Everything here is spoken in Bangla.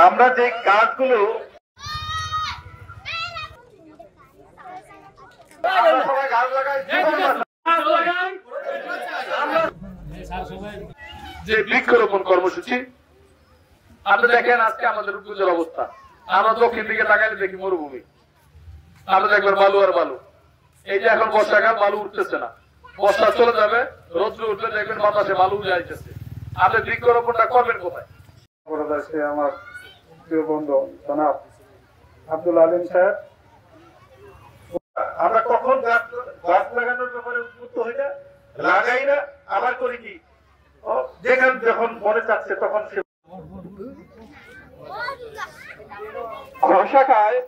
আমরা যে গাছগুলো যে বৃক্ষরোপণ কর্মসূচি আপনি দেখেন আজকে আমাদের উপজেলার অবস্থা, আমরা দক্ষিণ দিকে তাকালে দেখি মরুভূমি, আমরা দেখবেন বালু আর বালু। এই যে এখন বর্ষাকাল, বালু উঠতেছে না, বর্ষা চলে যাবে, রৌদ্র উঠলে দেখবেন বাতাসে বালু যাইতেছে। আপনি বৃক্ষরোপণটা করবেন কোথায়? আমার প্রিয় বন্ধু জনাব আব্দুল আলিম সাহেব, আমরা কখন গাছ লাগানোর ব্যাপারে উদ্বুদ্ধ হই না, লাগাই না, আবার করি কি যেখানে যখন মনে চাচ্ছে তখন সে ঘষা খায়।